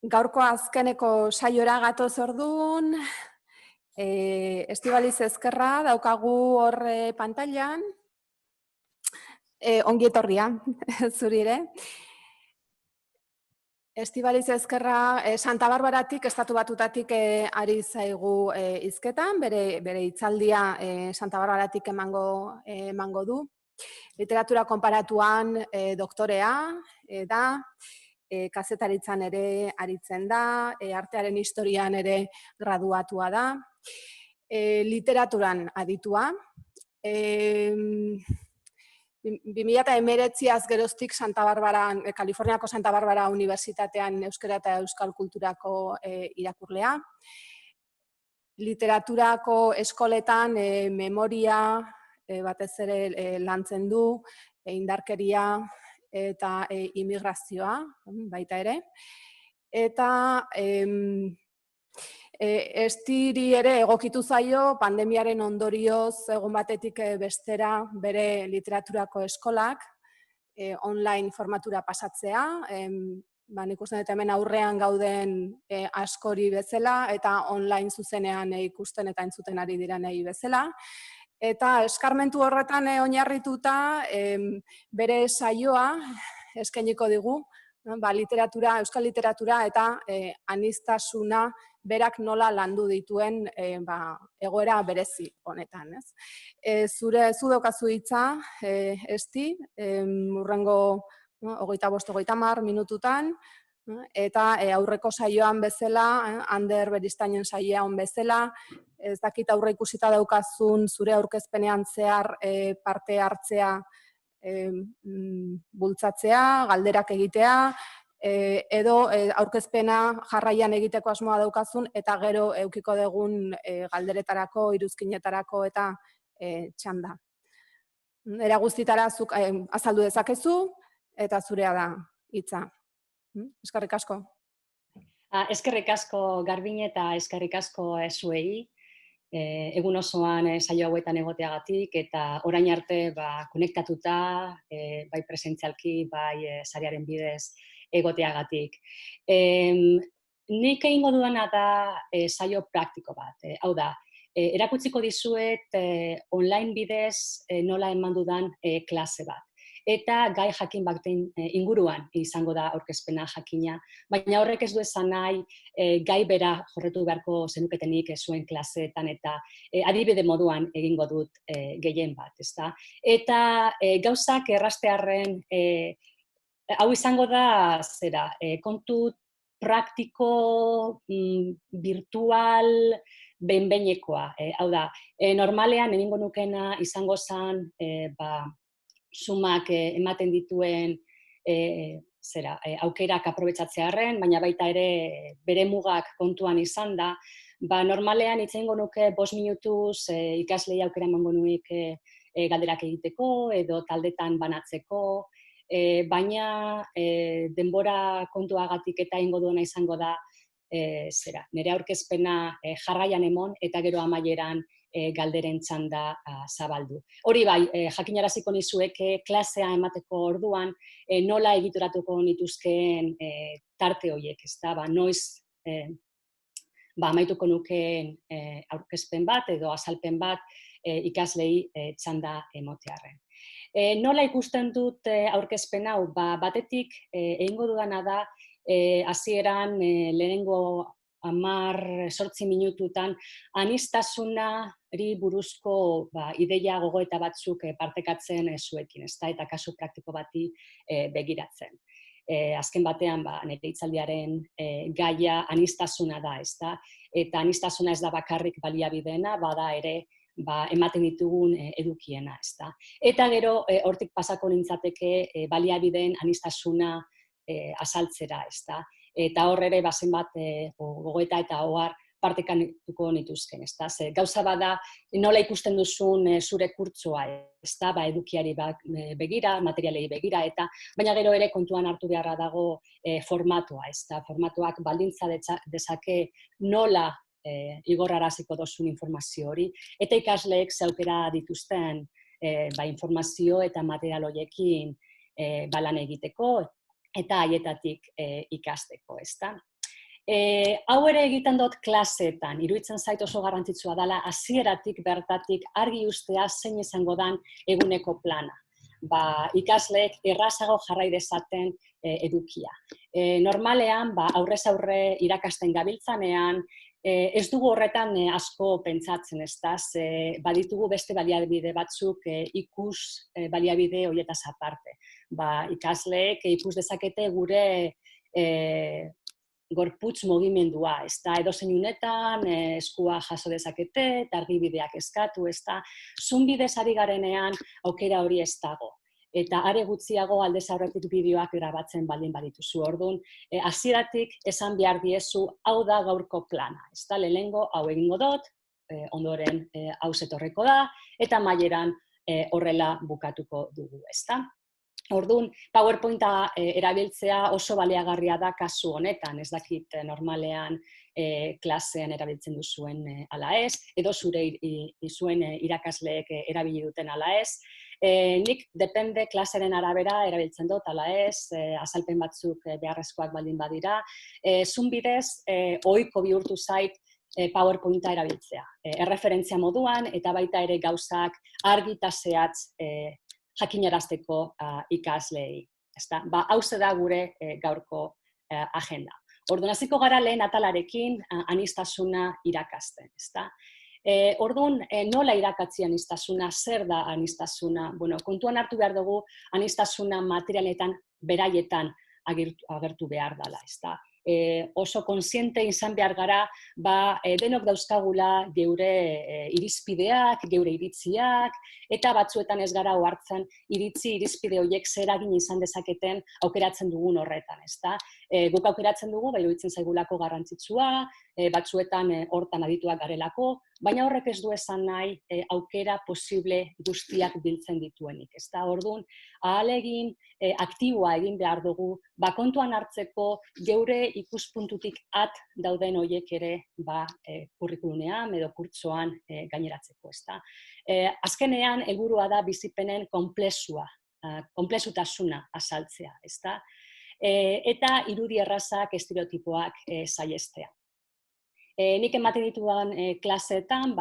Gaurko azkeneko saiora gatoz orduan, Estibaliz Ezkerra daukagu hor pantailan, ongi etorria, zuri ere. Estibaliz Ezkerra Santa Barbaratik, Estatu Batutatik ari zaigu hizketan, bere hitzaldia Santa Barbaratik emango du. Literatura konparatuan doktorea da, kazetaritzan ere aritzen da, artearen historian ere graduatua da, literaturan aditua. 2019az geroztik Kaliforniako Santa Barbara Unibertsitatean euskara eta euskal kulturako irakurlea. Literaturako eskoletan memoria batez ere lantzen du, indarkeria eta immigrazioa baita ere. Eta Estiri ere egokitu zaio pandemiaren ondorioz egun batetik bestera bere literaturako eskolak online formatura pasatzea. Nik uste dut hemen aurrean gauden askori bezala eta online zuzenean ikusten eta entzuten ari direnei bezala. Eta eskarmentu horretan oinarrituta bere saioa eskainiko digu, euskal literatura eta aniztasuna berak nola landu dituen egoera berezi honetan. Zu daukazu hitza, Esti, hurrengo 25-30 minututan, eta aurreko saioan bezala, Ander Beristainen saioan bezala, ez dakit aurre ikusita daukazun zure aurkezpenean zehar parte hartzea bultzatzea, galderak egitea, edo aurkezpena jarraian egiteko asmoa daukazun, eta gero eukiko dugun galderetarako, iruzkinetarako eta txanda. Era guztitara zuk azaldu dezakezu, eta zurea da hitza. Eskerrik asko. Eskerrik asko Garbine eta eskerrik asko zuei. Egun osoan saio hauetan egoteagatik eta orain arte konektatuta, bai presentzialki, bai sarearen bidez egoteagatik. Nik egingo dudana da saio praktiko bat. Hau da, erakutsiko dizuet online bidez nola eman dudan klase bat. Eta gai jakin baten inguruan izango da aurkezpena jakina, baina horrek ez du esan nahi gai bera jorretu beharko zenuketenik zuen klaseetan eta adibide moduan egingo dut gehien bat, ezta? Eta gauzak errastearren hau izango da kontu praktiko, virtual, behin-behinekoa. Hau da, normalean egingo nukena izango zen Zoomak ematen dituen aukerak aprobetxatzearren, baina baita ere bere mugak kontuan izan da, normalean hitz egingo nuke 5 minutuz ikaslei aukera emango nuke galderak egiteko edo taldetan banatzeko, baina denbora kontuagatik eta egingo duena izango da nire aurkezpena jarraian emon eta gero amaieran galderen txanda zabaldu. Hori bai, jakinaraziko nizueke klasea emateko orduan nola egituratuko nituzkeen tarte horiek, noiz amaituko nukeen aurkezpen bat edo azalpen bat ikaslei txanda emotearren. Nola ikusten dut aurkezpen hau? Batetik egingo dudana da hasieran lehenengo 10-zortzi minututan aniztasunari buruzko ideia gogoeta batzuk partekatzen zuekin, eta kasu praktiko bati begiratzen. Azken batean nire hitzaldiaren gaia aniztasuna da, eta aniztasuna ez da bakarrik baliabideena, bada ere ematen ditugun edukiena. Eta gero hortik pasako nintzateke baliabideen aniztasuna azaltzera, eta hor ere zenbat gogoeta eta ohar partekatuko nituzken. Gauza bada nola ikusten duzun zure kurtsoa, edukiari begira, materialei begira, baina gero ere kontuan hartu beharra dago formatua. Formatuak baldintza dezake nola igorraraziko duzun informazio hori, eta ikasleek aukera dituzten informazio eta material horiekin lan egiteko, eta haietatik ikasteko, ezta? Hau ere egiten dut klaseetan, iruditzen zait oso garrantzitsua dela hasieratik bertatik argi ustea zein izango dan eguneko plana. Ikasleek errazago jarrai dezaten edukia. Normalean, aurrez aurre irakasten gabiltzanean, ez dugu horretan asko pentsatzen, ezta? Baditugu beste baliabide batzuk ikus baliabide horietaz aparte. Ikasleek ikus dezakete gure gorputz mugimendua, ezta? Edozein unetan eskua jaso dezakete, eta argibideak eskatu, ezta? Zoom bidez ari garenean aukera hori ez dago. Eta are gutxiago aldez aurretik bideoak grabatzen baldin badituzu. Orduan, hasieratik esan behar diezu hau da gaurko plana. Ezta? Lehenengo hau egingo dut, ondoren hau zetorreko da, eta amaieran horrela bukatuko dugu, ezta? Orduan, PowerPointa erabiltzea oso baliagarria da kasu honetan, ez dakit normalean klasean erabiltzen duzuen ala ez, edo zuen irakasleek erabili duten ala ez. Nik depende klaseren arabera erabiltzen dut ala ez, azalpen batzuk beharrezkoak baldin badira. Zoom bidez, ohiko bihurtu zait PowerPointa erabiltzea. Erreferentzia moduan eta baita ere gauzak argi eta zehatz jakinarazteko ikasleei. Hauze da gure gaurko agenda. Orduan, hasiko gara lehen atalarekin aniztasuna irakasten. Orduan, nola irakatzi aniztasuna, zer da aniztasuna? Kontuan hartu behar dugu aniztasuna materialetan, beraietan agertu behar dela. Oso kontziente izan behar gara, denok dauzkagula geure irizpideak, geure iritziak, eta batzuetan ez gara ohartzen irizpide horiek zer eragin izan dezaketen aukeratzen dugun horretan. Guk aukeratzen dugu, iruditzen zaigulako garrantzitsua, batzuetan hortan adituak garelako, baina horrek ez du esan nahi aukera posible guztiak biltzen dituenik. Orduan, ahalegin aktiboa egin behar dugu, kontuan hartzeko geure ikuspuntutik at dauden horiek ere kurrikulumean edo kurtsoan gaineratzeko. Azkenean, helburua da bizipenen konplexutasuna azaltzea. Eta irudi errazak, estereotipoak saihestea. Nik ematen ditudan klaseetan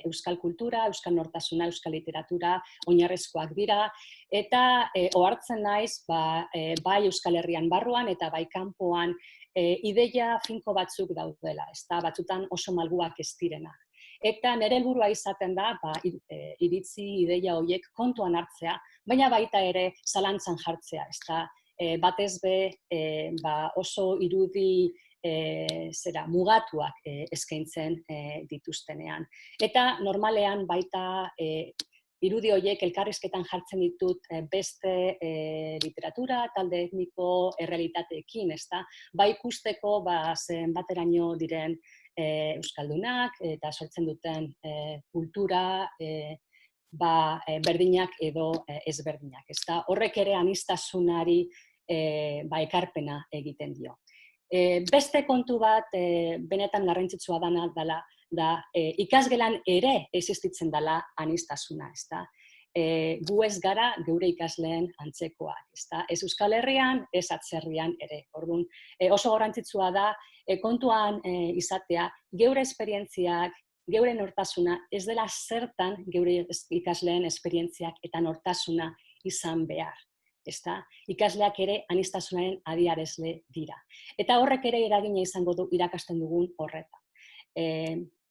euskal kultura, euskal nortasuna, euskal literatura oinarrizkoak dira, eta ohartzen naiz bai Euskal Herrian barruan eta bai kanpoan ideia finko batzuk daudela, batzutan oso malguak ez direnak. Eta nire helburua izaten da iritzi ideia horiek kontuan hartzea, baina baita ere zalantzan jartzea. Batez be oso irudi mugatuak eskaintzen dituztenean. Eta normalean baita irudi horiek elkarrizketan jartzen ditut beste literatura, talde etniko errealitateekin, ikusteko zenbateraino diren euskaldunak eta sortzen duten kultura berdinak edo ezberdinak. Horrek ere aniztasunari ekarpena egiten dio. Beste kontu bat benetan garrantzitsua dela da ikasgelan ere existitzen dela aniztasuna. Gu ez gara geure ikasleen antzekoak. Ez Euskal Herrian, ez atzerrian ere. Orduan, oso garrantzitsua da kontuan izatea geure esperientziak, geure nortasuna ez dela zertan geure ikasleen esperientziak eta nortasuna izan behar. Ikasleak ere aniztasunaren adierazle dira. Eta horrek ere eragina izango du irakasten dugun horretan.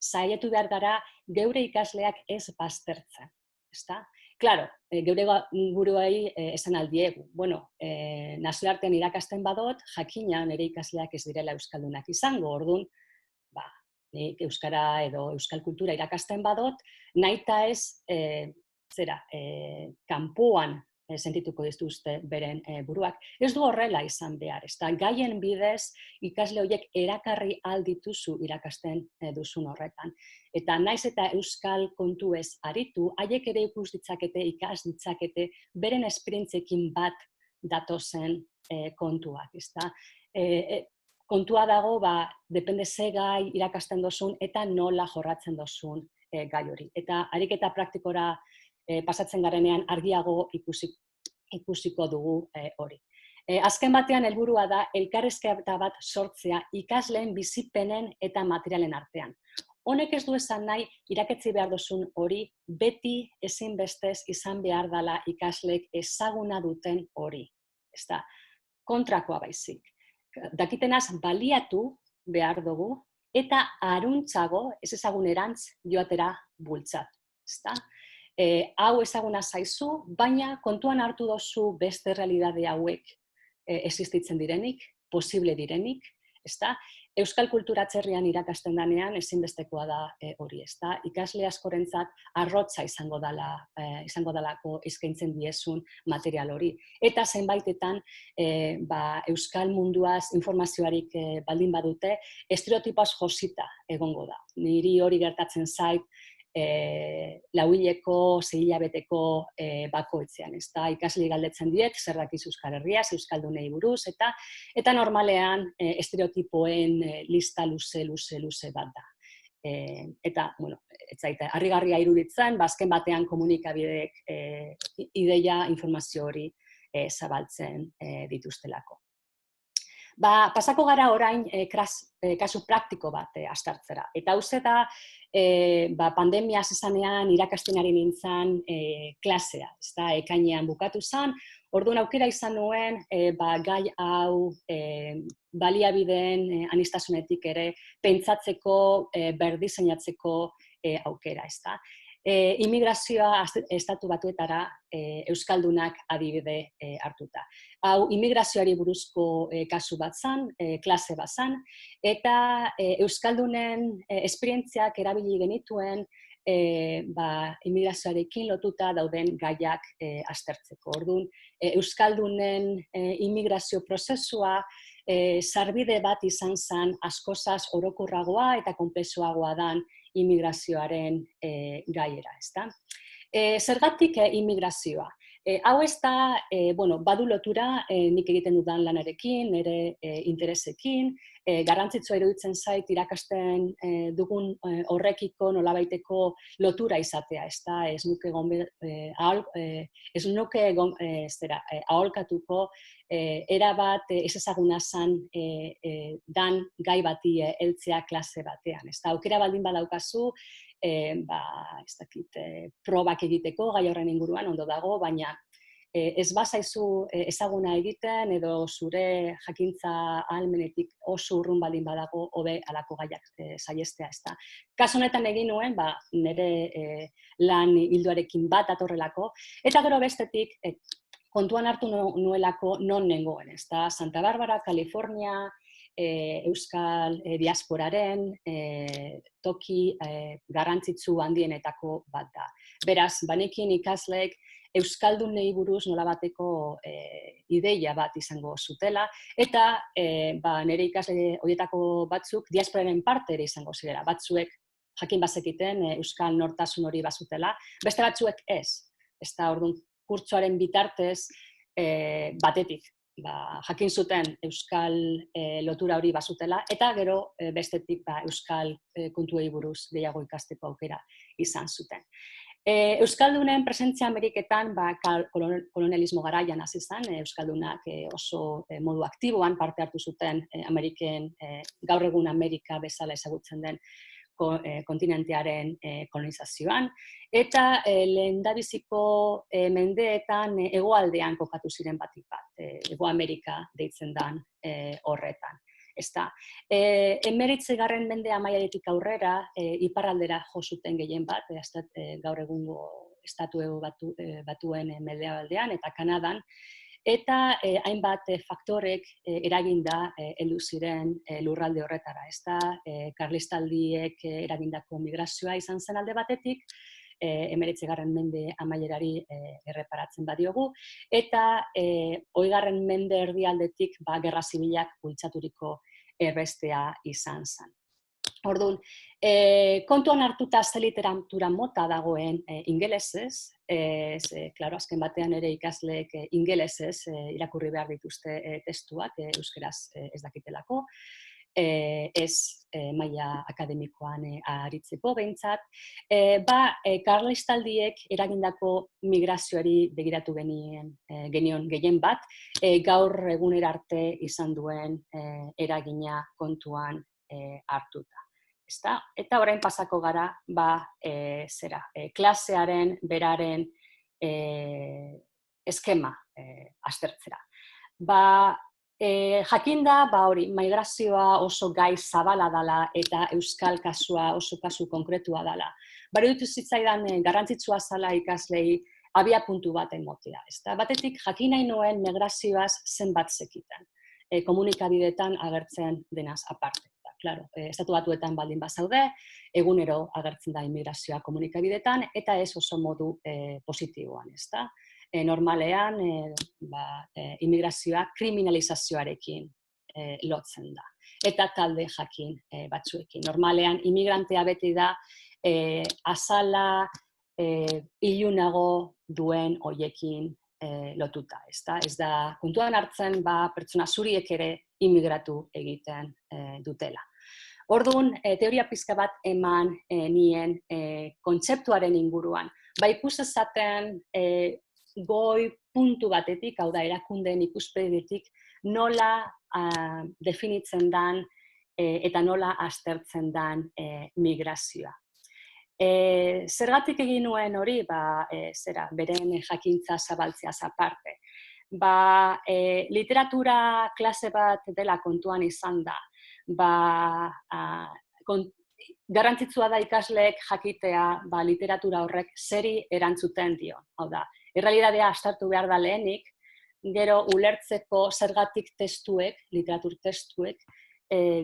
Saiatu behar gara geure ikasleak ez baztertzen. Claro, geure buruei esan aldiegu. Nazioartean irakasten badot, jakina nire ikasleak ez direla euskaldunak izango. Orduan, nik euskara edo euskal kultura irakasten badot, nahita ez kanpoan sentituko dituzte beren buruak. Ez du horrela izan behar. Gaien bidez ikasle horiek erakarri aldituzu irakasten duzun horretan. Eta naiz eta euskal kontuez aritu, haiek ere ikus ditzakete, ikas ditzakete, beren esperientziekin bat datozen kontuak. Kontua dago, depende ze gai irakasten duzun eta nola jorratzen duzun gai hori. Eta ariketa praktikora pasatzen garenean argiago ikusiko dugu hori. Azken batean helburua da elkarrizketa bat sortzea ikasleen bizipenen eta materialen artean. Honek ez du esan nahi, irakatsi behar duzun hori, beti ezinbestez izan behar dela ikasleek ezaguna duten hori. Ez da, kontrakoa baizik. Dakitenaz baliatu behar dugu, eta aruntzago ez ezagunerantz joatera bultzatu. Hau ezaguna zaizu, baina kontuan hartu dozu beste realidade hauek existitzen direnik, posible direnik, Euskal kultura atzerrian irakasten danean ezinbestekoa da hori, ikasle askorentzat arrotza izango dalako eskaintzen diezun material hori. Eta zenbaitetan Euskal munduaz informazioarik baldin badute, estereotipoaz josita egongo da. Niri hori gertatzen zait, lauhileko, 6 hilabeteko bakoitzean. Ikasle galdetzen diet, zer dakizu Euskal Herriaz, euskaldunei buruz, eta normalean estereotipoen lista luze bat da. Eta, ez zaite, harrigarria iruditzen, azken batean komunikabideek ideia, informazio hori zabaltzen dituztelako. Pasako gara orain kasu praktiko bat aztertzera. Eta hauze da, pandemia zezanean irakasten ari nintzen klasea. Ekainean bukatu zen, orduan aukera izan nuen, gai hau baliabideen aniztasunetik ere pentsatzeko, berdiseinatzeko aukera. Immigrazioa estatu batuetara euskaldunak adibide hartuta. Hau, immigrazioari buruzko kasu bat zan, klase bat zan, eta euskaldunen esperientziak erabili genituen immigrazioarekin lotuta dauden gaiak aztertzeko. Orduan, euskaldunen immigrazio prozesua sarbide bat izan zen askozaz orokorragoa eta konplexuagoa dan immigrazioaren gaiera. Zergatik immigrazioa? Hau ez da, badu lotura nik egiten dudan lanarekin, nire interesekin, garrantzitsua iruditzen zait irakasten dugun horrekiko nolabaiteko lotura izatea, ez nuke aholkatuko erabat ez ezaguna zan dan gai bati heltzea klase batean. Aukera baldin badaukazu, probak egiteko gai horren inguruan ondo dago, baina ez bazaizu ezaguna egiten edo zure jakintza ahalmenetik oso urrun baldin badago hobe halako gaiak saihestea. Kasu honetan egin nuen, nire lan ildoarekin bat atorrelako, eta gero bestetik kontuan hartu nuelako non nengoen. Santa Barbara, California, Euskal diasporaren toki garrantzitsu handienetako bat da. Beraz, banekin ikasleek euskaldunei buruz nolabateko ideia bat izango zutela, eta nire ikasle horietako batzuk diasporaren parte ere izango zirela. Batzuek jakin bazekiten euskal nortasun hori bazutela, beste batzuek ez. Orduan, kurtsoaren bitartez batetik jakin zuten euskal lotura hori bazutela, eta gero bestetik euskal kontuei buruz gehiago ikasteko aukera izan zuten. Euskaldunen presentzia Ameriketan kolonialismo garaian hasi zen, euskaldunak oso modu aktiboan parte hartu zuten Ameriken, gaur egun Amerika bezala ezagutzen den kontinentearen kolonizazioan, eta lehendabiziko mendeetan hegoaldean kokatu ziren batik bat, Hego Amerika deitzen den horretan. 19. mende amaiaretik aurrera, iparraldera jo zuten gehien bat, gaur egungo estatu batuen mendebaldean eta Kanadan, eta hainbat faktorek eraginda heldu ziren lurralde horretara. Karlistaldiek eragindako migrazioa izan zen alde batetik, 19. mende amaierari erreparatzen badiogu, eta 20. mende erdialdetik gerra zibilak bultzaturiko erbestea izan zen. Orduan, kontuan hartuta ze literatura mota dagoen ingelesez, azken batean ere ikasleek ingelesez irakurri behar dituzte testuak, euskeraz ez dakitelako, ez maila akademikoan aritzeko behintzat, karlistaldiek eragindako migrazioari begiratu genion gehien bat, gaur egunera arte izan duen eragina kontuan hartuta. Eta orain pasako gara, klasearen, beraren eskema aztertzera. Jakinda, migrazioa oso gai zabala dela eta euskal kasua oso kasu konkretua dela. Iruditu zitzaidan garrantzitsua zela ikaslei abia puntu bat emotea. Batetik, jakin nahi nuen migrazioaz zenbat zekiten. Komunikabideetan agertzen denaz aparte. Claro, Estatu Batuetan baldin bazaude, egunero agertzen da immigrazioa komunikabideetan, eta ez oso modu positiboan, ezta? Normalean, immigrazioa kriminalizazioarekin lotzen da. Eta talde jakin batzuekin. Normalean, immigrantea beti da azala, ilunago duen hoiekin lotuta, ezta? Ez da, kontuan hartzen, pertsona zuriek ere immigratu egiten dutela. Orduan, teoria pizka bat eman nien kontzeptuaren inguruan. Ikusezaten goi puntu batetik, hau da, erakundeen ikuspegitik, nola definitzen dan eta nola aztertzen dan migrazioa. Zergatik egin nuen hori, beren jakintza zabaltzeaz aparte. Literatura klase bat dela kontuan izan da. Garrantzitsua da ikasleek jakitea literatura horrek zeri erantzuten dio. Hau da, errealitatea aztertu behar da lehenik, gero ulertzeko zergatik testuek, literatur testuek,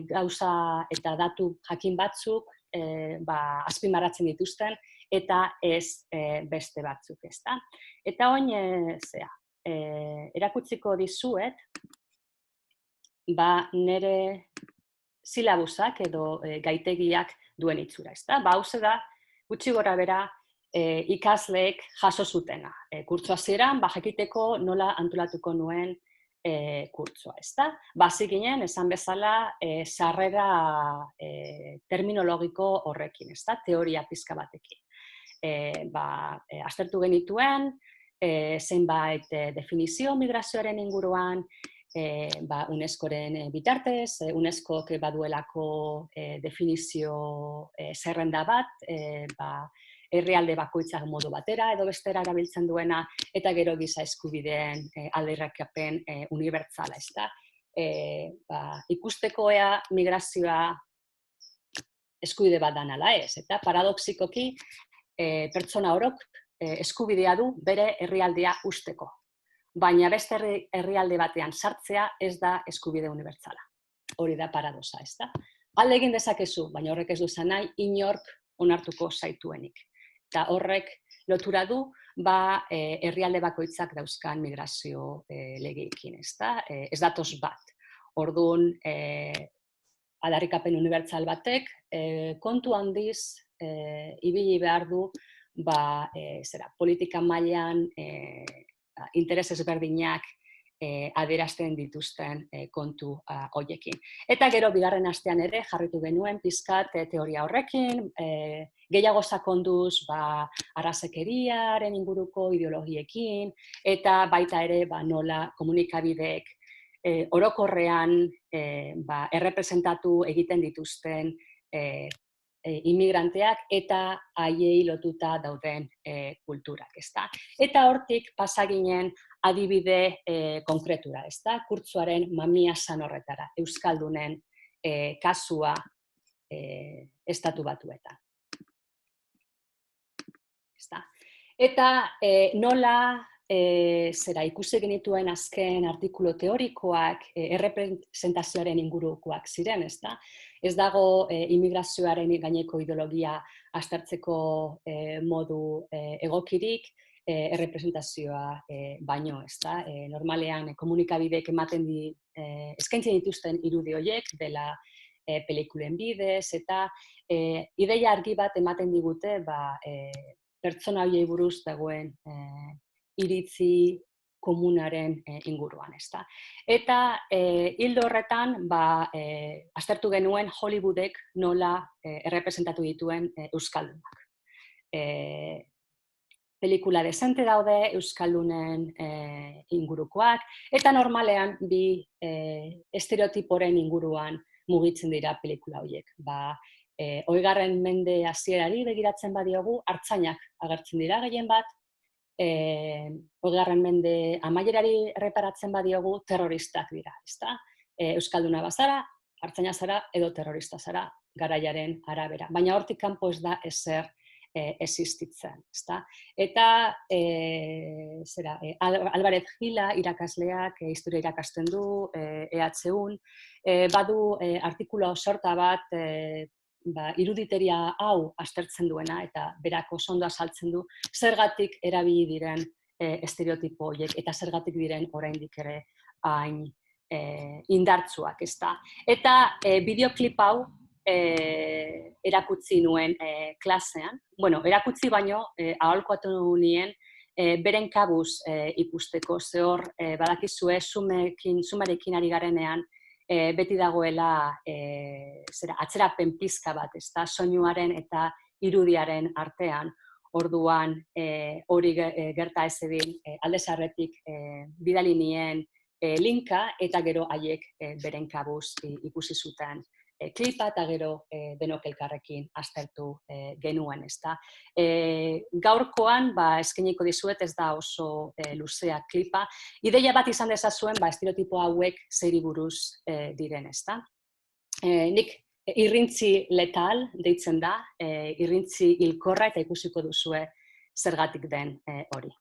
gauza eta datu jakin batzuk azpimarratzen dituzten, eta ez beste batzuk, ezta? Eta oin, erakutsiko dizuet, nire silabusak edo gaitegiak duen itxura, ezta? Hauze da, gutxi gora bera, ikasleek jaso zutena. Kurtso hasieran, jakiteko nola antolatuko nuen kurtsoa, ezta? Bazikinen, esan bezala, sarrera terminologiko horrekin, ezta? Teoria pizka batekin. Aztertu genituen, zenbait definizio migrazioaren inguruan, UNESCO-ren bitartez, UNESCO-k baduelako definizio zerrenda bat, herrialde bakoitzak modu batera edo bestera erabiltzen duena, eta gero giza eskubideen aldarrikapen unibertsala, ezta? Ikusteko ea migrazioa eskubide bat dan ala ez, eta paradoxikoki pertsona orok eskubidea du bere herrialdea usteko. Baina beste herrialde batean sartzea ez da eskubide unibertsala. Hori da paradoxa, ezta? Alde egin dezakezu, baina horrek ez du esan nahi inork onartuko zaituenik. Eta horrek lotura du herrialde bakoitzak dauzkan migrazio legeekin, ezta? Ez datoz bat. Orduan, aldarrikapen unibertsal batek kontu handiz ibili behar du politika mailan interes ezberdinak adierazten dituzten kontu horiekin. Eta gero, bigarren astean ere, jarritu genuen pizkat teoria horrekin, gehiago sakonduz arrazakeriaren inguruko ideologiekin, eta baita ere nola komunikabideek orokorrean errepresentatu egiten dituzten immigranteak eta haiei lotuta dauden kulturak, ezta? Eta hortik pasaginen adibide konkretura, ezta? Kurtsoaren mamia san horretara, euskaldunen kasua Estatu Batuetan. Eta nola ikusi genituen azken artikulu teorikoak errepresentazioaren ingurukoak ziren, ezta? Ez dago immigrazioaren gaineko ideologia aztertzeko modu egokirik errepresentazioa baino, ezta? Normalean komunikabideek eskaintzen dituzten irudi horiek dela pelikulen bidez, eta ideia argi bat ematen digute pertsona horiei buruz dagoen iritzi komunaren inguruan, ezta. Eta hildo horretan, aztertu genuen Hollywoodek nola errepresentatu dituen euskaldunak. Pelikula dezente daude euskaldunen ingurukoak, eta normalean bi estereotiporen inguruan mugitzen dira pelikula horiek. 20. mende hasierari begiratzen badiogu, artzainak agertzen dira gehien bat, 20. mende amaierari erreparatzen badiogu, terroristak dira, ezta? Euskalduna bazara, artzaina zara edo terrorista zara garaiaren arabera. Baina hortik kanpo ez da ezer existitzen, ezta? Eta Álvarez Gila irakasleak historia irakasten du, EHUn, badu artikulu sorta bat iruditeria hau aztertzen duena eta berak oso ondo azaltzen du zergatik erabili diren estereotipo horiek eta zergatik diren oraindik ere hain indartsuak, ezta? Eta bideoklip hau erakutsi nuen klasean. Bueno, erakutsi baino, aholkatu nien beren kabuz ikusteko, ze hor badakizue zumarekin ari garenean beti dagoela atzerapen pizka bat, ezta, soinuaren eta irudiaren artean. Orduan hori gerta ez edin alde zaharretik bidali nien linka eta gero haiek beren kabuz ikusi zuten klipa eta gero denok elkarrekin aztertu genuen, ezta. Gaurkoan eskainiko dizuet, ez da oso luzea klipa. Ideia bat izan dezazuen estereotipo hauek zeri buruz diren, ezta. Nik irrintzi letal deitzen da, irrintzi hilkorra eta ikusiko duzue zergatik den hori.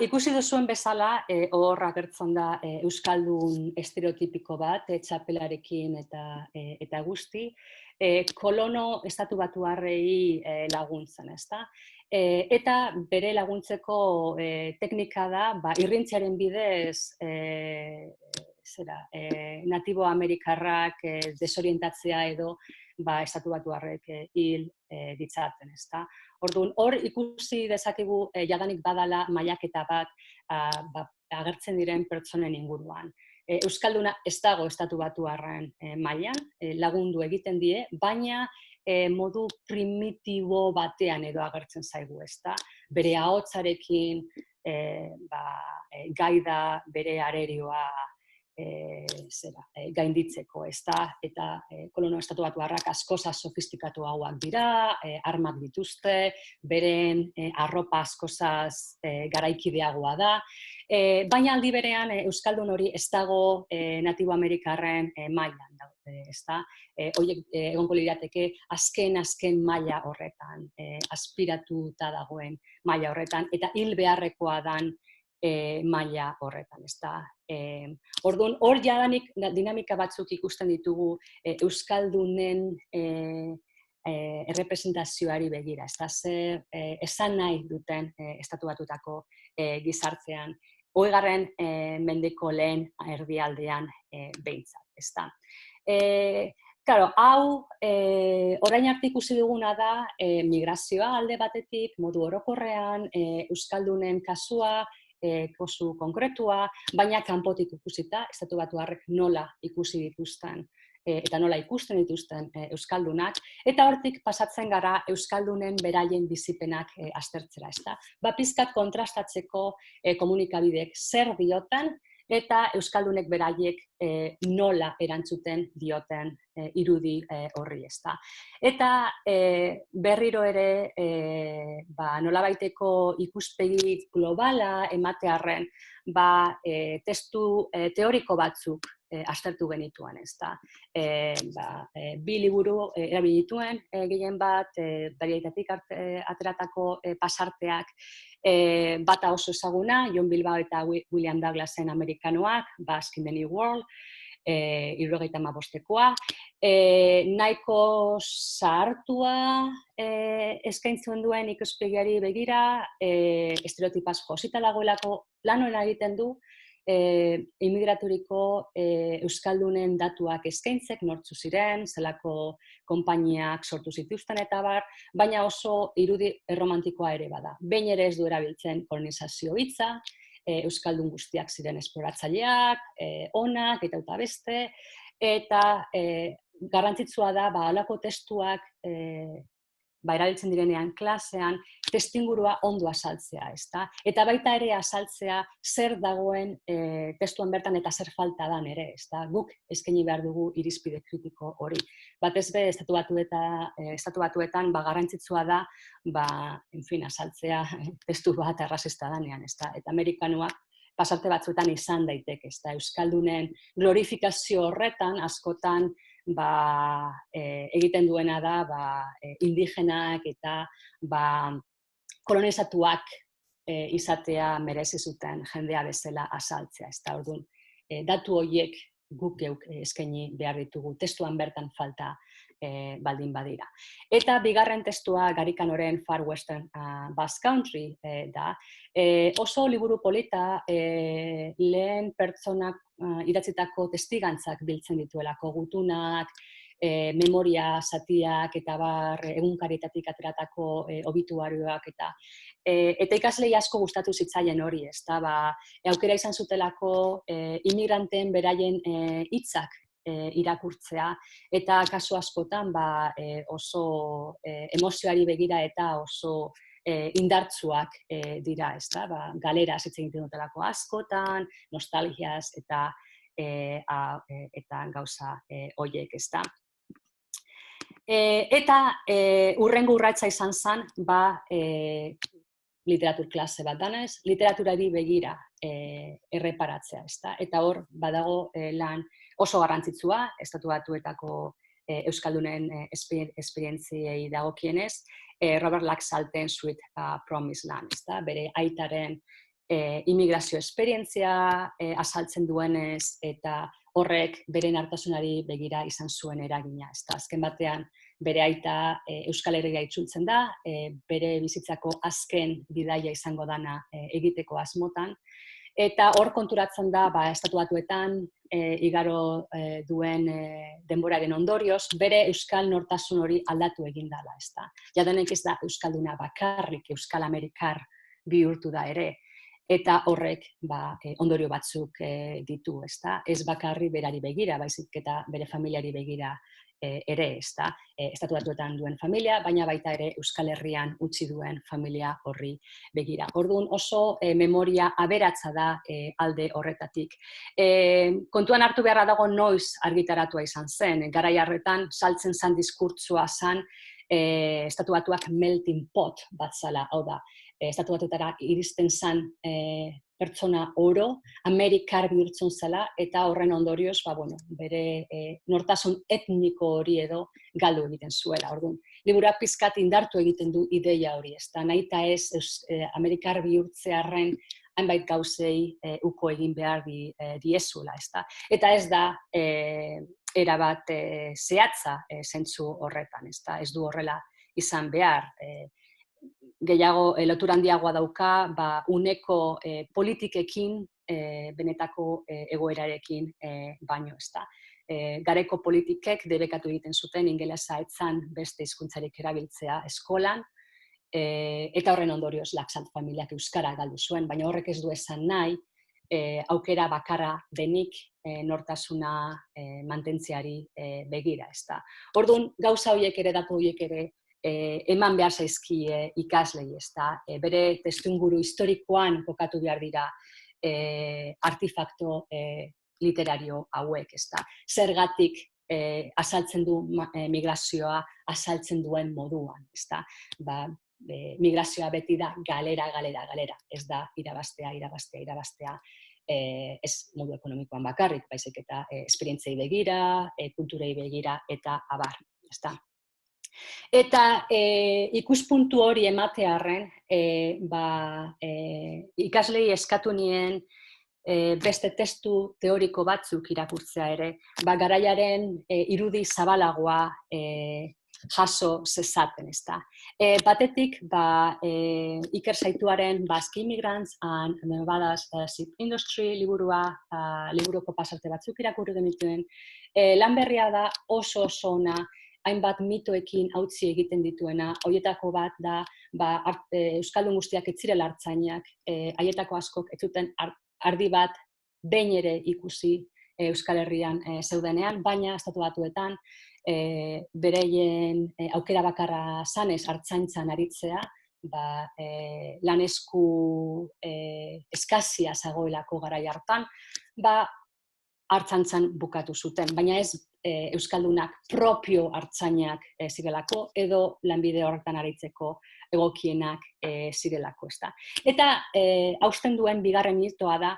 Ikusi duzuen bezala, hor agertzen da euskaldun estereotipiko bat, txapelarekin eta guzti, kolono estatubatuarrei laguntzen, ezta? Eta bere laguntzeko teknika da, irrintziaren bidez natibo amerikarrak desorientatzea edo estatubatuarrek hil ditzaten, ezta? Orduan, hor ikusi dezakegu jadanik badala mailaketa bat agertzen diren pertsonen inguruan. Euskalduna ez dago estatubatuarren mailan, lagundu egiten die, baina modu primitibo batean edo agertzen zaigu, ezta? Bere ahotsarekin gai da bere arerioa gainditzeko, ezta? Eta kolono estatubatuarrak askoz sofistikatuagoak dira, armak dituzte, beren arropa askoz garaikideagoa da, baina aldi berean euskaldun hori ez dago natibo amerikarren mailan daude, ezta? Horiek egongo lirateke azken maila horretan, aspiratuta dagoen maila horretan, eta hil beharrekoa dan maila horretan, ezta? Orduan, hor jadanik dinamika batzuk ikusten ditugu euskaldunen errepresentazioari begira, ezta? Zer esan nahi duten estatubatutako gizartean, 20. mendeko lehen erdialdean behintzat, ezta? Claro, hau orain arte ikusi duguna da migrazioa alde batetik, modu orokorrean, euskaldunen kasua, kasu konkretua, baina kanpotik ikusita, estatubatuarrek nola ikusi dituzten eta nola ikusten dituzten euskaldunak, eta hortik pasatzen gara euskaldunen beraien bizipenak aztertzera, ezta? Pizkat kontrastatzeko komunikabideek zer dioten eta euskaldunek beraiek nola erantzuten dioten irudi horri, ezta. Eta berriro ere nolabaiteko ikuspegi globala ematearren testu teoriko batzuk aztertu genituen, ezta. Bi liburu erabili dituen gehien bat, Darietatik ateratako pasarteak, bata oso ezaguna, John Bilbao eta William Douglasen amerikanoak, Basque in the New World, 75koa, nahiko zahartua eskaintzen duen ikuspegiari begira, estereotipaz josita dagoelako lan hona egiten du, immigraturiko euskaldunen datuak eskaintzek nortzu ziren, zelako konpainiak sortu zituzten eta bar, baina oso irudi erromantikoa ere bada. Behin ere ez du erabiltzen kolonizazio hitza, euskaldun guztiak ziren esploratzaileak, onak eta beste, eta garrantzitsua da halako testuak erabiltzen direnean klasean, testuingurua ondo azaltzea, ezta? Eta baita ere azaltzea zer dagoen testuan bertan eta zer falta dan ere, ezta? Guk eskaini behar dugu irizpide kritiko hori. Batez be, estatu batuetan garrantzitsua da, azaltzea testu bat arrazista danean, ezta? Eta amerikanoak pasarte batzuetan izan daiteke, ezta? Euskaldunen glorifikazio horretan askotan egiten duena da indigenak eta kolonizatuak izatea merezi zuten jendea bezala azaltzea. Orduan, datu horiek guk geuk eskaini behar ditugu, testuan bertan falta baldin badira. Eta bigarren testua Garikanoren Far Western Basque Country da. Oso liburu polita lehen pertsonak idatzitako testigantzak biltzen dituelako, gutunak, memoria zatiak eta egunkarietatik ateratako obituarioak eta ikaslei asko gustatu zitzaien hori, ezta, aukera izan zutelako immigranteen beraien hitzak irakurtzea eta kasu askotan oso emozioari begira eta oso indartsuak dira, ezta, galeraz hitz egiten dutelako askotan, nostalgiaz eta gauza horiek, ezta. Eta hurrengo urratsa izan zen, literatur klase bat danez, literaturari begira erreparatzea, ezta. Eta hor, badago lan oso garrantzitsua, estatu batuetako euskaldunen esperientziei dagokienez, Robert Laxalten Sweet Promised Land, ezta. Bere aitaren immigrazio esperientzia azaltzen duenez eta horrek beren hartasunari begira izan zuen eragina, ezta. Azken batean bere aita Euskal Herria itzultzen da, bere bizitzako azken bidaia izango dana egiteko asmotan, eta hor konturatzen da, estatu batuetan igaro duen denboraren ondorioz, bere euskal nortasun hori aldatu egin dela, ezta. Jadenek ez da euskalduna bakarrik euskal amerikar bihurtu da ere, eta horrek ondorio batzuk ditu, ezta. Ez bakarri berari begira, baizik eta bere familiari begira ere, ezta. Estatu batuetan duen familia, baina baita ere Euskal Herrian utzi duen familia horri begira. Orduan oso memoria aberatsa da alde horretatik. Kontuan hartu beharra dago noiz argitaratua izan zen. Garai harretan saltzen zen diskurtsoa zen Estatu Batuak melting pot bat zala, hau da. Estatu Batuetara iristen zen pertsona oro, amerikar bihurtzen zela, eta horren ondorioz, bere nortasun etniko hori edo galdu egiten zuela. Orduan, liburuak pizkat indartu egiten du ideia hori, ezta. Nahi eta ez amerikar bihurtzearren hainbait gauzei uko egin behar diezuela, ezta. Eta ez da erabat zehatza zentzu horretan, ezta. Ez du horrela izan behar. Gehiago lotura handiagoa dauka uneko politikekin, benetako egoerarekin baino, ezta. Garaiko politikek debekatu egiten zuten ingelesa etzan beste hizkuntzarik erabiltzea eskolan, eta horren ondorioz Laxalt familiak euskara galdu zuen, baina horrek ez du esan nahi aukera bakarra denik nortasuna mantentzeari begira, ezta. Orduan, gauza horiek ere, datu horiek ere, eman behar zaizkie ikaslei, ezta. Bere testuinguru historikoan kokatu behar dira artifakto literario hauek, ezta. Zergatik azaltzen du migrazioa azaltzen duen moduan, ezta. Migrazioa beti da galera, ez da irabaztea, ez modu ekonomikoan bakarrik, baizik eta esperientziei begira, kulturei begira eta abar, ezta. Eta ikuspuntu hori ematearren, ikaslei eskatu nien beste testu teoriko batzuk irakurtzea ere, garaiaren irudi zabalagoa jaso zezaten, ezta. Batetik, Iker Saituaren Basque Immigrants and Nevada's Ship Industry liburuko pasarte batzuk irakurri genituen. Lan berria da oso ona, hainbat mitoekin hautsi egiten dituena, horietako bat da, Euskaldun guztiak ez zirela artzainak, haietako askok ez zuten ardi bat behin ere ikusi Euskal Herrian zeudenean, baina Estatu Batuetan bereien aukera bakarra zanez artzaintzan aritzea, lan esku eskazia zagoelako garai hartan, artzaintzan bukatu zuten, baina ez Euskaldunak propio artzainak zirelako edo lanbide horretan aritzeko egokienak zirelako, ezta. Eta hausten duen bigarren mitoa da,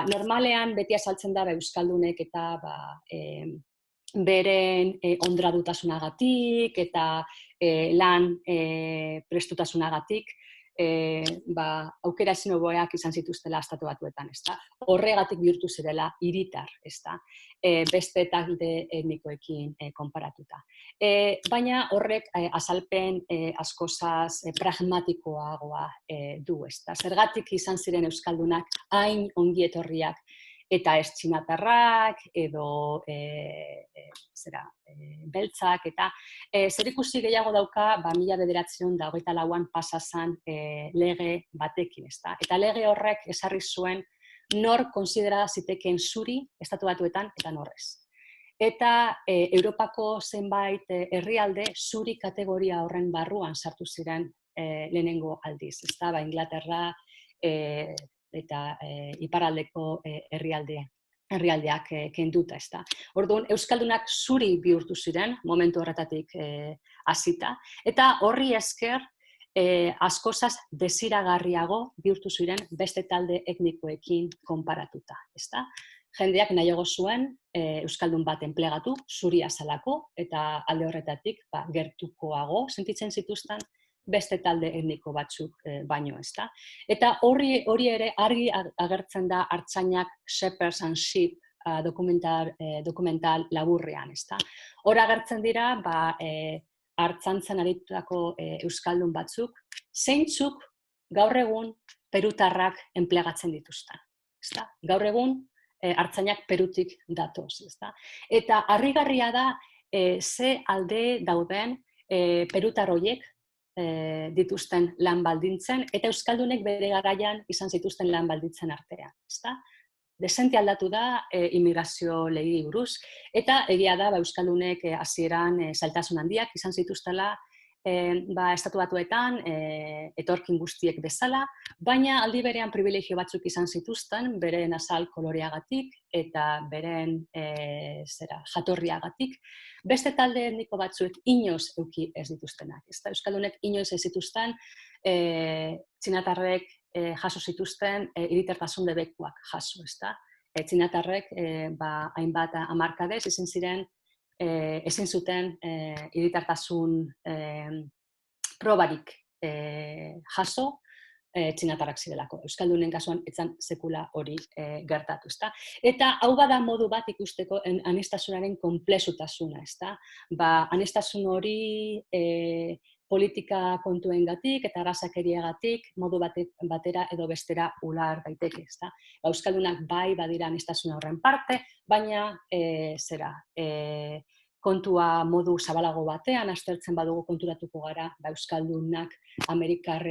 normalean beti azaltzen da Euskaldunek eta beren ondradutasunagatik eta lan prestutasunagatik aukera ezin hobeak izan zituztela Estatu Batuetan, ezta. Horregatik bihurtu zirela hiritar, ezta, beste talde etnikoekin konparatuta. Baina horrek azalpen askozaz pragmatikoagoa du, ezta. Zergatik izan ziren Euskaldunak hain ongi etorriak eta ez txinatarrak edo beltzak, eta zerikusi gehiago dauka 1924an pasa zen lege batekin, ezta. Eta lege horrek ezarri zuen nor konsidera zitekeen zuri Estatu Batuetan eta norrez. Eta Europako zenbait herrialde zuri kategoria horren barruan sartu ziren lehenengo aldiz, ezta, Inglaterra eta iparraldeko herrialdeak kenduta, ezta. Orduan, Euskaldunak zuri bihurtu ziren, momentu horretatik hasita, eta horri esker askozaz desiragarriago bihurtu ziren beste talde etnikoekin konparatuta, ezta. Jendeak nahiago zuen Euskaldun bat enplegatu, zuria zelako, eta alde horretatik gertukoago sentitzen zituzten beste talde etniko batzuk baino, ezta. Eta hori ere argi agertzen da Artzainak Shepherds and Sheep dokumental laburrean, ezta. Hor agertzen dira, artzantzan aritutako Euskaldun batzuk, zeintzuk gaur egun perutarrak enplegatzen dituzten, ezta. Gaur egun Artzainak Perutik datoz, ezta. Eta harrigarria da ze alde dauden perutar horiek dituzten lan baldintzen, eta Euskaldunek bere garaian izan zituzten lan baldintzen artean, ezta? Desente aldatu da immigrazio legei buruz, eta egia da Euskaldunek hasieran zailtasun handiak izan zituztela Estatu Batuetan etorkin guztiek bezala, baina aldi berean pribilegio batzuk izan zituzten, beren azal koloreagatik eta beren jatorriagatik, beste talde etniko batzuek inoz eduki ez dituztenak. Euskaldunek inoz ez zituzten, txinatarrek jaso zituzten hiritartasun debekuak jaso, ezta. Txinatarrek hainbat hamarkadez ezin zuten hiritartasun probarik jaso txinatarrak zirelako. Euskaldunen kasuan etzan sekula hori gertatu, ezta. Eta hau bada modu bat ikusteko aniztasunaren konplexutasuna, ezta. Aniztasun hori politika kontuengatik eta arrazakeriagatik modu batera edo bestera ular daiteke, ezta. Euskaldunak badira aniztasun horren parte, baina kontua modu zabalago batean aztertzen badugu konturatuko gara Euskaldunak Amerikar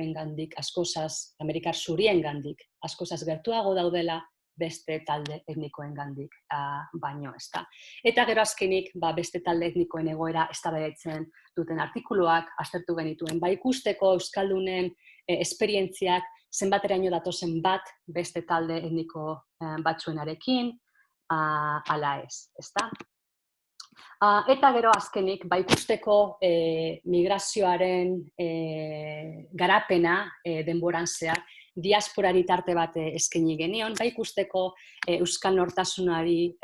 zuriengandik askozaz gertuago daudela beste talde etnikoengandik baino, ezta. Eta gero azkenik beste talde etnikoen egoera eztabaidatzen duten artikuluak aztertu genituen, ikusteko Euskaldunen esperientziak zenbateraino datozen bat beste talde etniko batzuenarekin, ala ez, ezta? Eta gero azkenik, ikusteko migrazioaren garapena denboran zehar, diasporari tarte bat eskaini genion, ikusteko euskal nortasunari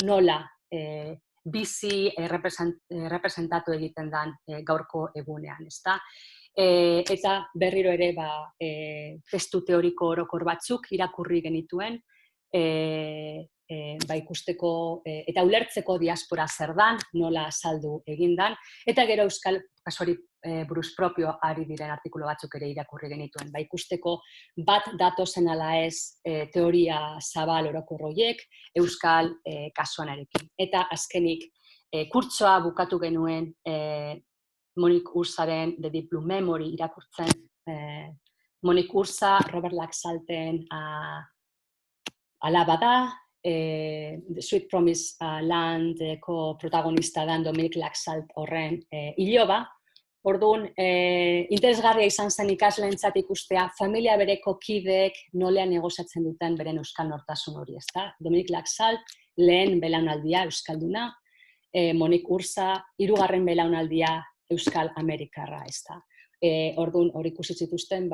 nola bizi representatu egiten den gaurko egunean, ezta? Eta berriro ere testu teoriko orokor batzuk irakurri genituen, ikusteko eta ulertzeko diaspora zer dan, nola saldu egin dan, eta gero euskal kasuari buruz propio ari diren artikulu batzuk ere irakurri genituen. Ikusteko bat datozen ala ez teoria zabal orokor horiek euskal kasuanarekin. Eta azkenik kurtsoa bukatu genuen Monik Urzaren The Deep Blue Memory irakurtzen. Monik Urza, Robert Laxalten alaba da, The Sweet Promise Landeko protagonista dan Dominic Laxalt horren iloba. Orduan, interesgarria izan zen ikasleentzat ikustea familia bereko kideek nolean negoziatzen duten beren euskal nortasun hori, ezta? Dominic Laxalt lehen belaunaldia euskalduna, Monik Urza hirugarren belaunaldia euskal amerikarra, ezta? Orduan, hori ikusi zituzten,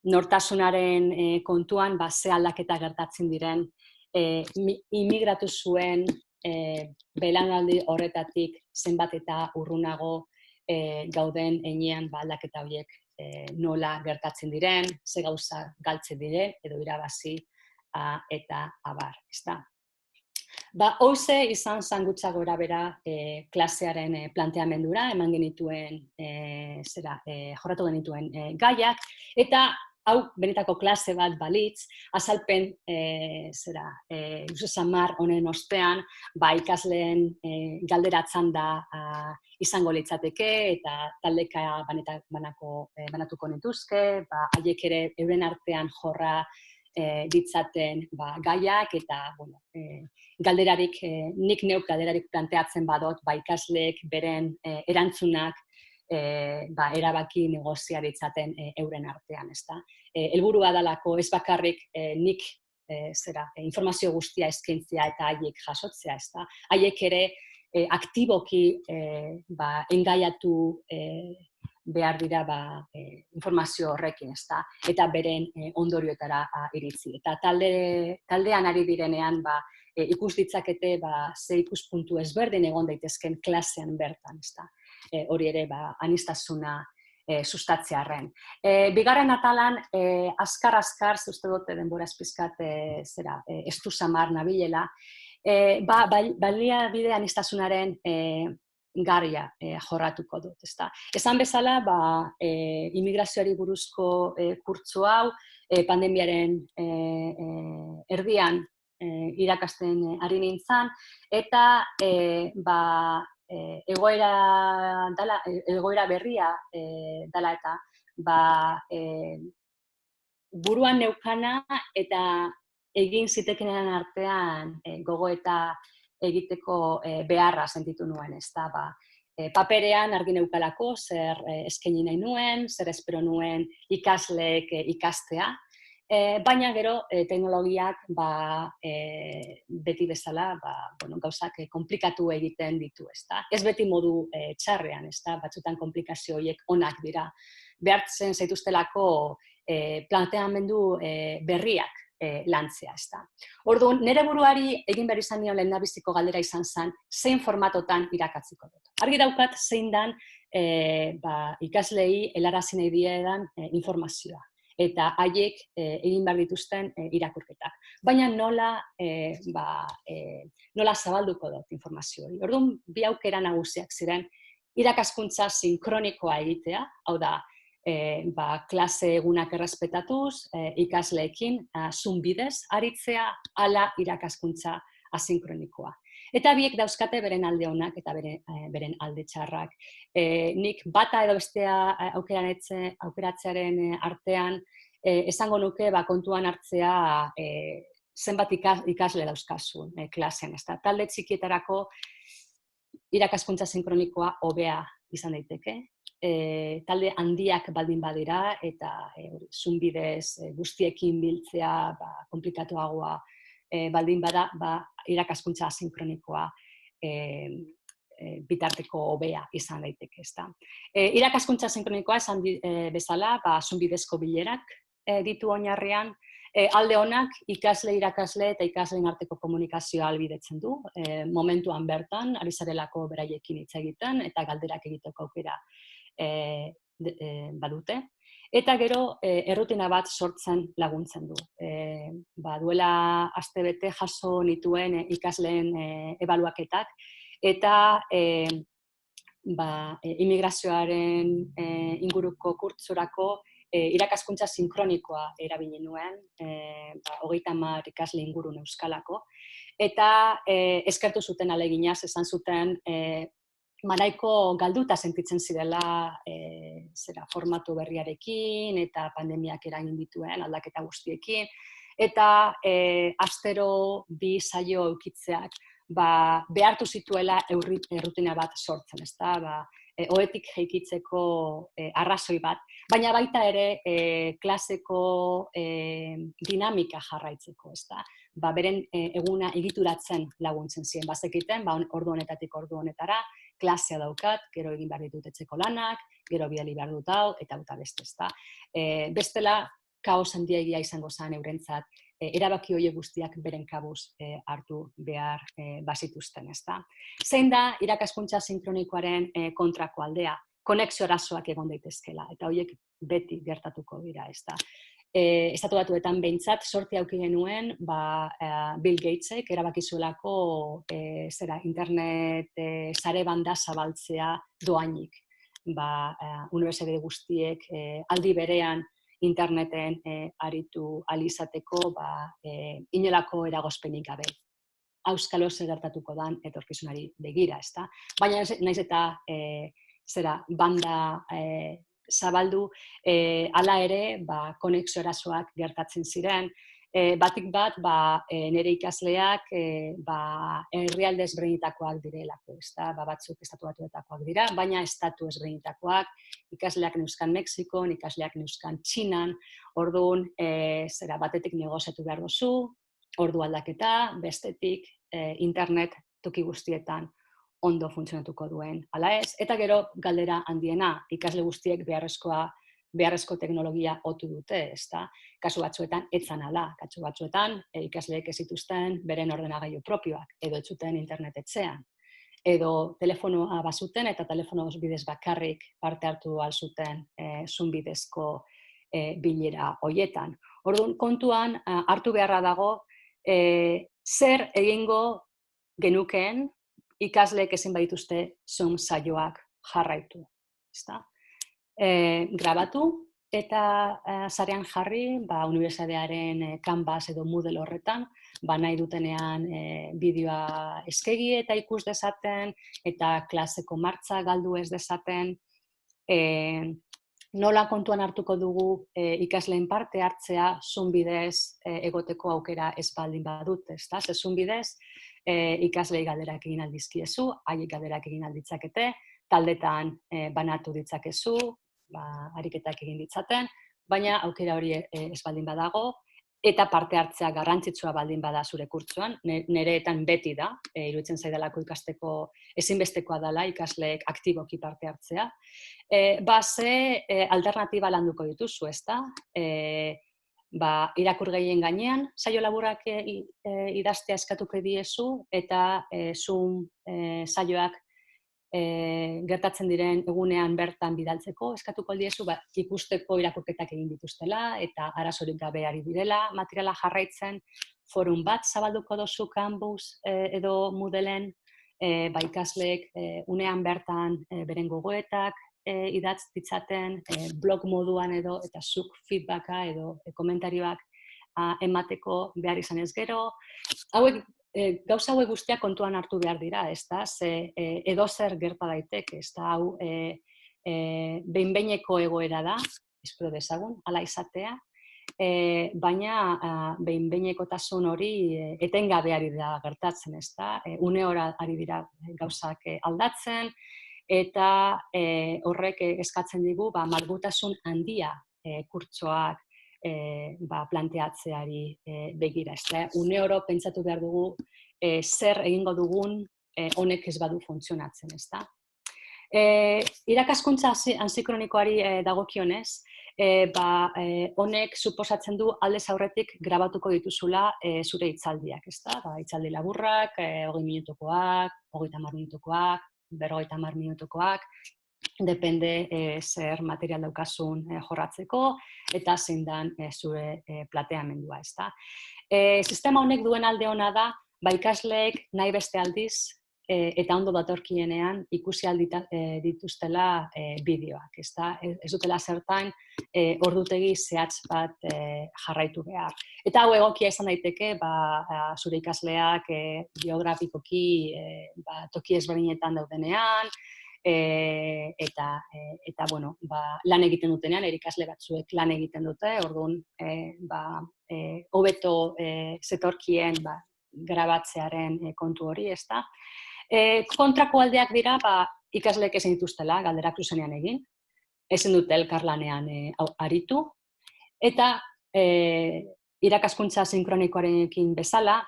nortasunaren kontuan ze aldaketa gertatzen diren imigratu zuen belaunaldi horretatik zenbat eta urrunago gauden heinean aldaketa horiek nola gertatzen diren, ze gauza galtzen diren edo irabazi eta abar, ezta? Hoxe izan zen gutxa gora bera klasearen planteamendura, eman genituen, jorratu genituen gaiak, eta hau benetako klase bat balitz, azalpen samar honen ostean, ikasleen galderatzen da izango litzateke, eta taldeka banatuko nituzke, haiek ere euren artean jorra ditzaten gaiak, eta galderarik, nik neuk galderarik planteatzen badot, ikasleek beren erantzunak erabaki negozia ditzaten euren artean, ezta? Helburua dalako ez bakarrik nik informazio guztia eskaintzea eta haiek jasotzea, ezta? Haiek ere aktiboki engaiatu behar dira informazio horrekin, ezta? Eta beren ondorioetara iritzi. Eta taldean ari direnean ikus ditzakete ze ikuspuntu ezberdin egon daitezken klasean bertan, ezta? Hori ere aniztasuna sustatzearren. Bigarren atalan, azkar, uste dute denbora espizkat estu samar nabilela, baliabide anistasunaren garria jorratuko dut, ezta. Esan bezala, immigrazioari buruzko kurtso hau, pandemiaren erdian irakasten ari nintzen, eta egoera berria dela eta buruan neukana eta egin zitekenean artean gogoeta egiteko beharra sentitu nuen, ezta? Paperean argi neukalako zer eskaini nahi nuen, zer espero nuen ikasleek ikastea, baina gero teknologiak beti bezala gauzak komplikatu egiten ditu, ezta? Ez beti modu txarrean, ezta? Batzutan komplikazio horiek onak dira. Behartzen zaituztelako planteamendu berriak lantzea, ezta? Orduan, nire buruari egin behar izan nion lehendabiziko galdera izan zen, zein formatotan irakatziko dut. Argi daukat zein dan ikaslei helarazi nahi diedan informazioa, eta haiek egin behar dituzten irakurketak. Baina nola zabalduko dut informazio hori. Orduan, bi aukera nagusiak ziren, irakaskuntza sinkronikoa egitea, hau da, klase egunak errespetatuz, ikasleekin Zoom bidez aritzea, ala irakaskuntza asinkronikoa. Eta biek dauzkate beren alde onak eta beren alde txarrak. Nik bata edo bestea aukeratzearen artean esango nuke kontuan hartzea zenbat ikasle dauzkazun klasean. Talde txikietarako irakaskuntza sinkronikoa hobea izan daiteke. Talde handiak baldin badira eta Zoom bidez guztiekin biltzea komplikatuagoa baldin bada, irakaskuntza asinkronikoa bitarteko hobea izan daiteke, ezta. Irakaskuntza sinkronikoa esan bezala, zunbidezko bilerak ditu oinarrian, alde honak ikasle, irakasle eta ikasleen arteko komunikazioa ahalbidetzen du, momentuan bertan, ari zarelako beraiekin hitz egiten eta galderak egiteko aukera badute. Eta gero, errutina bat sortzen laguntzen du. Duela astebete jaso nituen ikasleen ebaluaketak, eta immigrazioaren inguruko kurtsorako irakaskuntza sinkronikoa erabili nuen, 30 ikasle inguru neuzkalako, eta eskertu zuten aleginaz, esan zuten nahiko galduta sentitzen zirela formatu berriarekin eta pandemiak eragin dituen aldaketa guztiekin, eta astero 2 saio eukitzeak behartu zituela errutina bat sortzen, ezta? Ohetik jaikitzeko arrazoi bat, baina baita ere klaseko dinamika jarraitzeko, ezta? Beren eguna egituratzen laguntzen ziren, bazekiten, ordu honetatik ordu honetara, klasea daukat, gero egin behar ditut etxeko lanak, gero bidali behar dut hau, eta beste, ezta? Bestela, kaos handiegia izango zen eurentzat, erabaki horiek guztiak beren kabuz hartu behar bazituzten, ezta. Zein da irakaskuntza sinkronikoaren kontrako aldea? Konexio arazoak egon daitezkela, eta horiek beti gertatuko dira, ezta. Estatu Batuetan behintzat sorti auki genuen Bill Gatesek erabaki zuelako internet sare banda zabaltzea doainik. Unibertsitate guztiek aldi berean interneten aritu alizateko inolako eragozpenik gabe. Auskalo zer gertatuko dan etorkizunari begira, ezta? Baina naiz eta banda zabaldu, hala ere, konexio arazoak gertatzen ziren. Batik bat, nire ikasleak herrialde ezberdinetakoak direlako, ezta? Batzuk Estatu Batuetakoak dira, baina estatu ezberdinetakoak, ikasleak neuzkan Mexikon, ikasleak neuzkan Txinan, orduan, batetik negoziatu behar duzu, ordu aldaketa, bestetik internet toki guztietan ondo funtzionatuko duen, ala ez, eta gero galdera handiena, ikasle guztiek beharrezko teknologia otu dute, ezta? Kasu batzuetan, etzan ala, kasu batzuetan, ikasleek ez zituzten beren ordenagailu propioak, edo ez zuten internet etxean, edo telefonoa bazuten eta telefono bidez bakarrik parte hartu ahal zuten Zoom bidezko bilera hoietan. Orduan, kontuan hartu beharra dago, zer egingo genukeen ikasleek ezin badituzte Zoom saioak jarraitu, ezta? Grabatu eta sarean jarri, unibertsitatearen Canvas edo Moodle horretan, nahi dutenean bideoa eskegi eta ikus dezaten, eta klaseko martxa galdu ez dezaten, nola kontuan hartuko dugu ikasleen parte hartzea Zoom bidez egoteko aukera ez baldin badut, ezta? Zoom bidez ikaslei galderak egin aldizkiezu, haiek galderak egin alditzakete, taldetan banatu ditzakezu, ariketak egin ditzaten, baina aukera hori ez baldin badago, eta parte hartzea garrantzitsua baldin bada zure kurtsoan, nireetan beti da, iruditzen zaidalako ikasteko ezinbestekoa dela ikasleek aktiboki parte hartzea, ze alternatiba landuko dituzu, ezta? Irakurgaien gainean, saio laburrak idaztea eskatuko diezu, eta Zoom saioak gertatzen diren egunean bertan bidaltzeko eskatuko diezu, ikusteko irakurketak egin dituztela, eta arazorik gabe ari direla, materiala jarraitzen, forum bat zabalduko dozu Canvas edo Moodleen, ikasleek unean bertan beren gogoetak idatz ditzaten, blog moduan edo, eta zuk feedbacka edo komentarioak emateko behar izan ez gero. Gauza hauek guztiak kontuan hartu behar dira, ezta? Edozer gerta daiteke, ezta? Hau behin-behineko egoera da, espero dezagun, hala izatea, baina behin-behinekotasun hori etengabe ari da gertatzen, ezta? Une ora ari dira gauzak aldatzen, eta horrek eskatzen digu malgutasun handia kurtsoak planteatzeari begira. Une oro pentsatu behar dugu zer egingo dugun honek ez badu funtzionatzen. Irakaskuntza asinkronikoari dagokionez, honek suposatzen du aldez aurretik grabatuko dituzula zure hitzaldiak, hitzaldi laburrak, 20 minutukoak, 30 minutukoak, 50 minutukoak, depende zer material daukazun jorratzeko eta zein dan zure plateamendua. Sistema honek duen alde ona da, ikasleek nahi beste aldiz eta ondo datorkienean ikusi dituztela bideoak. Ez dutela zertan ordutegi zehatz bat jarraitu behar. Eta hau egokia izan daiteke zure ikasleak geografikoki toki ezberdinetan daudenean, eta lan egiten dutenean, ikasle batzuek lan egiten dute, orduan hobeto zetorkien grabatzearen kontu hori, kontrako aldeak dira, ikasleek ezin dituztela galderak zuzenean egin, ezin dute elkarlanean aritu, eta irakaskuntza sinkronikoarekin bezala,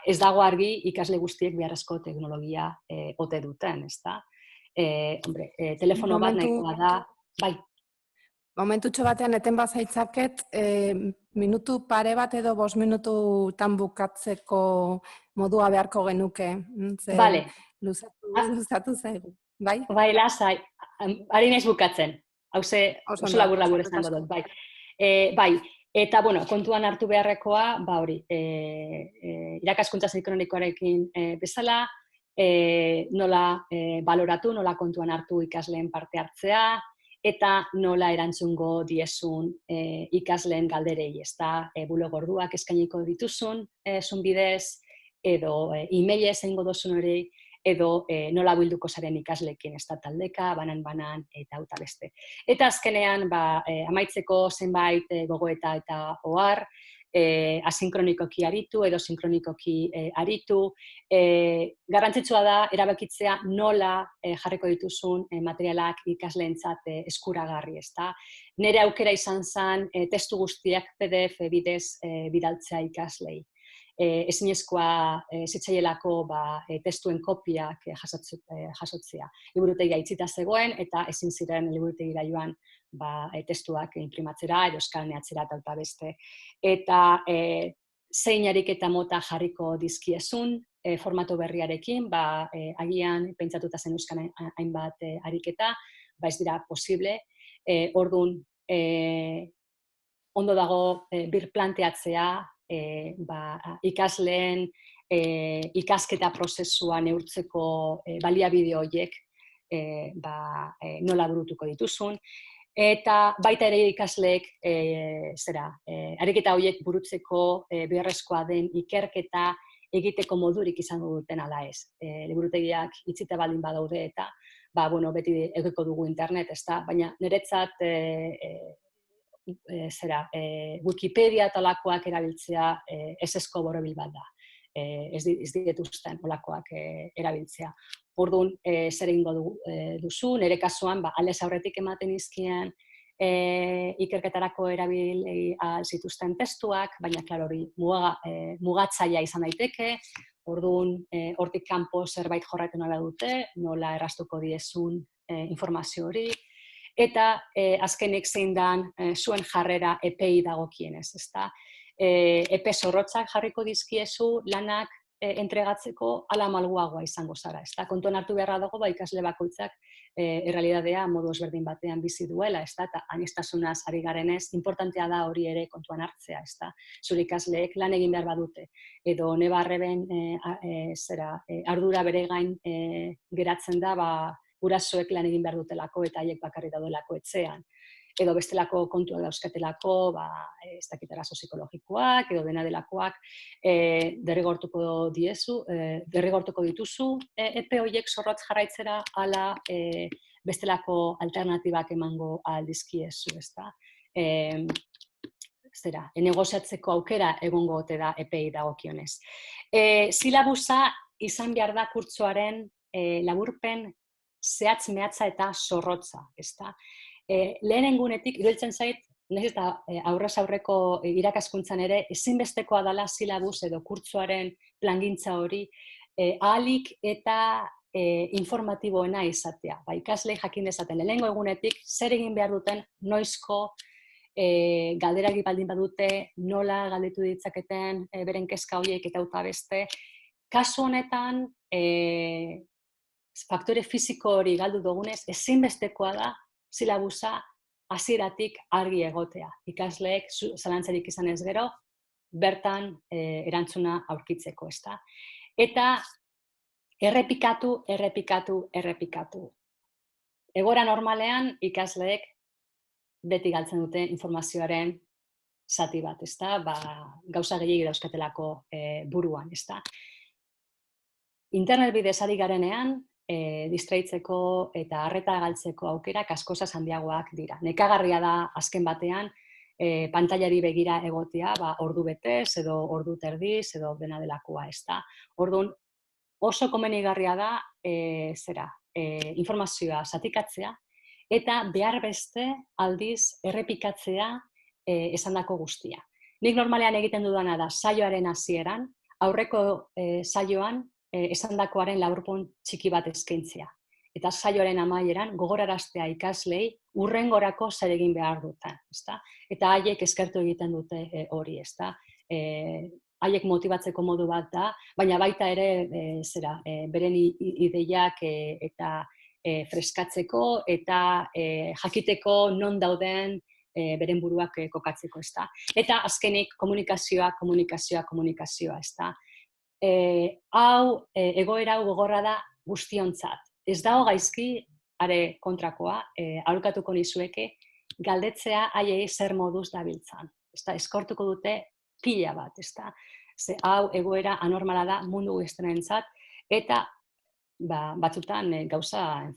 ez dago argi ikasle guztiek beharrezko teknologia ote duten, telefono bat nahikoa da, bai. Momentutxo batean eten bazaitzaket, minutu pare bat edo 5 minututan bukatzeko modua beharko genuke. Bale. Luzatu zaigu, bai? Bai, lasai, ari naiz bukatzen. Hauze, oso labur esango dut, bai. Bai, eta, kontuan hartu beharrekoa, irakaskuntza sinkronikoarekin bezala, nola baloratu, nola kontuan hartu ikasleen parte hartzea, eta nola erantzungo diezun ikasleen galderei, bulego orduak eskainiko dituzun zun bidez, edo e-mailez egingo dozun hori, edo nola bilduko zaren ikasleekin, taldeka, banan, eta hauta beste. Eta azkenean, amaitzeko zenbait gogoeta eta ohar, asinkronikoki aritu edo sinkronikoki aritu. Garrantzitsua da erabakitzea nola jarriko dituzun materialak ikasleentzat eskuragarri. Nire aukera izan zen testu guztiak PDF bidez bidaltzea ikaslei. Ezinezkoa zitzaielako testuen kopiak jasotzea. Liburutegia itzita zegoen eta ezin ziren liburutegira joan testuak inprimatzera edo eskaneatzera eta beste. Eta zein ariketa mota jarriko dizkiezun formato berriarekin, agian pentsatuta zen euskan hainbat ariketa, ez dira posible. Orduan, ondo dago birplanteatzea ikasleen ikasketa prozesua neurtzeko baliabide horiek nola burutuko dituzun. Eta baita ere ikasleek ariketa horiek burutzeko beharrezkoa den ikerketa egiteko modurik izango duten ala ez. Liburutegiak itzita baldin badaude eta beti edukiko dugu internet, baina niretzat Wikipedia talakoak erabiltzea ezezko borobil bat da. Ez dituzten olakoak erabiltzea. Orduan, zer egingo duzu, nire kasuan, aldez aurretik ematen izkien ikerketarako erabili zituzten testuak, baina, hori mugatzaia izan daiteke, orduan, hortik kanpo zerbait jorratu nola dute, nola erraztuko diezun informazio hori, eta azkenik zein dan zuen jarrera epei dagokienez. Epe zorrotzak jarriko dizkiezu lanak entregatzeko ala malguagoa izango zara. Kontuan hartu beharra dago ikasle bakoitzak errealitatea modu ezberdin batean bizi duela, eta aniztasunaz ari garenez, importantea da hori ere kontuan hartzea. Zure ikasleek lan egin behar badute, edo nebarreben ardura bere gain geratzen da, gurasoek lan egin behar dutelako eta haiek bakarri daudelako etxean. Edo bestelako kontuak dauzkatelako, ez dakit arazo psikologikoak, edo dena delakoak, derrigortuko dituzu, epe horiek zorrotz jarraitzera, ala bestelako alternatibak emango aldizkiezu, negoziatzeko aukera egongo ote da epei dagokionez. Silabusa izan behar da kurtsoaren laburpen zehatz mehatza eta zorrotza. Lehenengunetik, iruditzen zait, nahiz eta aurrez aurreko irakaskuntzan ere, ezinbestekoa dela silabus edo kurtsoaren plangintza hori, ahalik eta informatiboena izatea. Ba, ikaslei jakin dezaten, lehenengo egunetik, zer egin behar duten, noizko, galderari baldin badute, nola galdetu ditzaketen beren kezka horiek eta uta beste. Kasu honetan, faktore fisiko hori galdu dugunez, ezinbestekoa da silabusa hasieratik argi egotea. Ikasleek zalantzarik izan ez gero, bertan erantzuna aurkitzeko, ezta. Eta errepikatu. Egoera normalean ikasleek beti galtzen dute informazioaren zati bat, ezta? Ba, gauza gehiegi dauzkatelako buruan, ezta. Internet bidez ari garenean, distraitzeko eta arreta galtzeko aukerak askozaz handiagoak dira. Nekagarria da azken batean, pantailari begira egotea, ba, ordu betez edo ordu terdiz edo dena delakoa, ezta. Orduan, oso komenigarria da informazioa zatikatzea eta behar beste aldiz errepikatzea esandako guztia. Nik normalean egiten dudana da saioaren hasieran, aurreko saioan esandakoaren laburpun txiki bat eskaintzea. Eta saioaren amaieran gogoraraztea ikaslei hurrengorako zer egin behar duten, ezta? Eta haiek eskertu egiten dute hori, ezta? Haiek motibatzeko modu bat da, baina baita ere beren ideiak eta freskatzeko eta jakiteko non dauden beren buruak kokatzeko, ezta? Eta azkenik komunikazioa, ezta? Hau, egoera hau gogorra da guztiontzat. Ez dago gaizki, are kontrakoa, aholkatuko nizueke, galdetzea haiei zer moduz dabiltzan. Eskortuko dute pila bat, ezta? Ze hau egoera anormala da mundu guztienentzat eta batzutan gauza,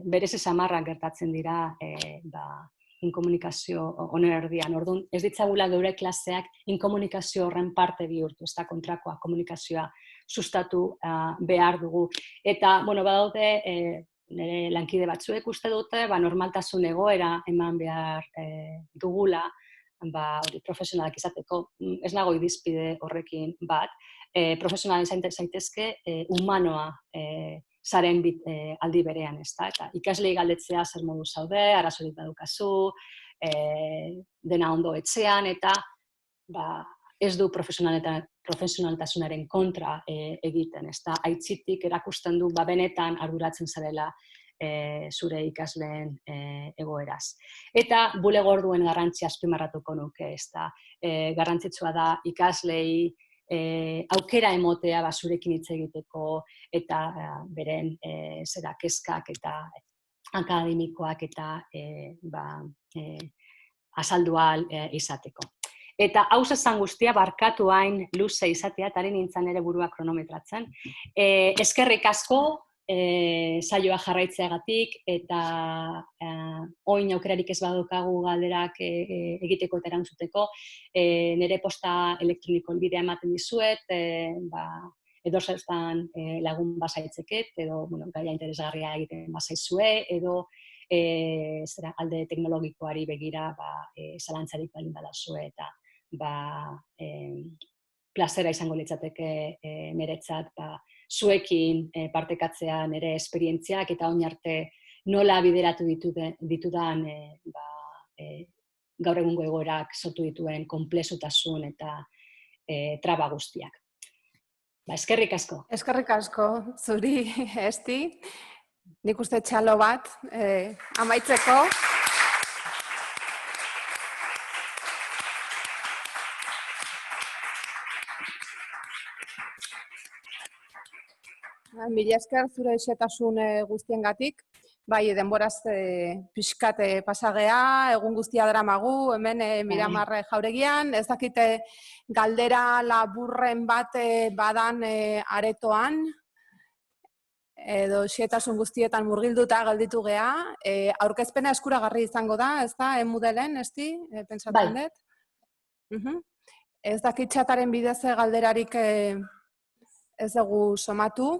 berez samarrak gertatzen dira inkomunikazio honen erdian. Orduan, ez ditzagula geure klaseak inkomunikazio horren parte bihurtu, ez da kontrakoa, komunikazioa sustatu behar dugu. Eta, badaude, nire lankide batzuek uste dute, normaltasun egoera eman behar dugula, profesionalak izateko, ez nago irizpide horrekin bat, profesionalen zaitezke humanoa zaren aldi berean, ezta? Eta ikaslei galdetzea zer modu zaude, arazorik badukazu, dena ondo etxean, eta ez du profesionaltasunaren kontra egiten, ezta? Aitzitik erakusten du benetan arduratzen zarela zure ikasleen egoeraz. Eta bulego orduen garrantzia azpimarratuko nuke, ezta? Garrantzitsua da ikaslei aukera emotea zurekin hitz egiteko eta beren kezkak eta akademikoak eta azaldu ahal izateko. Eta hau esan guztia barkatu hain luze izatea, eta ari nintzen ere burua kronometratzen. Eskerrik asko saioa jarraitzeagatik eta orain aukerarik ez badaukagu galderak egiteko eta erantzuteko, nire posta elektroniko bidea ematen dizuet, edo zertan lagun bazaitzeket, edo gaia interesgarria egiten bazaizue, edo alde teknologikoari begira zalantzarik baldin badazue eta plazera izango litzateke niretzat zuekin partekatzea nire esperientziak eta orain arte nola bideratu ditudan gaur egungo egoerak sortu dituen konplexutasun eta traba guztiak. Eskerrik asko. Eskerrik asko, zuri, Esti. Nik uste txalo bat amaitzeko. Mila esker zure xetasun guztiengatik. Bai, denboraz pixkat pasagea, egun guztia dramagu, hemen Miramar jauregian, ez dakite galdera laburren bat badan aretoan, edo xetasun guztietan murgilduta gelditu gea, aurkezpena eskuragarri izango da, ez da, Moodleen, Esti, pentsatzen dut? Ez dakit txataren bidez galderarik ez dugu somatu,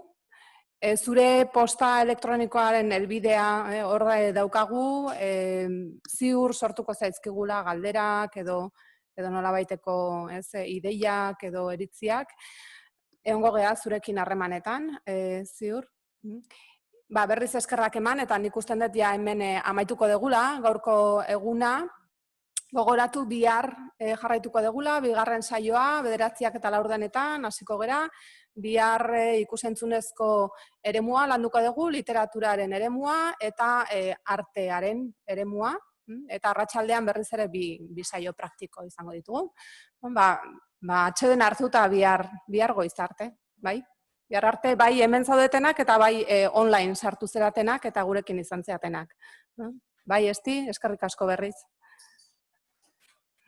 Zure posta elektronikoaren helbidea hor daukagu, ziur sortuko zaizkigula galderak edo nolabaiteko ideiak edo eritziak. Egongo gea zurekin harremanetan, ziur. Berriz eskerrak eman, eta nik usten dut ja hemen amaituko degula, gaurko eguna. Gogoratu bihar jarraituko degula, bigarren saioa, 9:04 hasiko gera. Bihar ikusentzunezko eremua landuko dugu, literaturaren eremua eta artearen eremua. Eta arratsaldean berriz ere bi saio praktiko izango ditugu. Atsedena hartuta bihar goiz arte, bai? Bihar arte bai hemen zaudetenak eta bai online sartu zeratenak eta gurekin izan zeatenak. Bai, Esti, eskerrik asko berriz.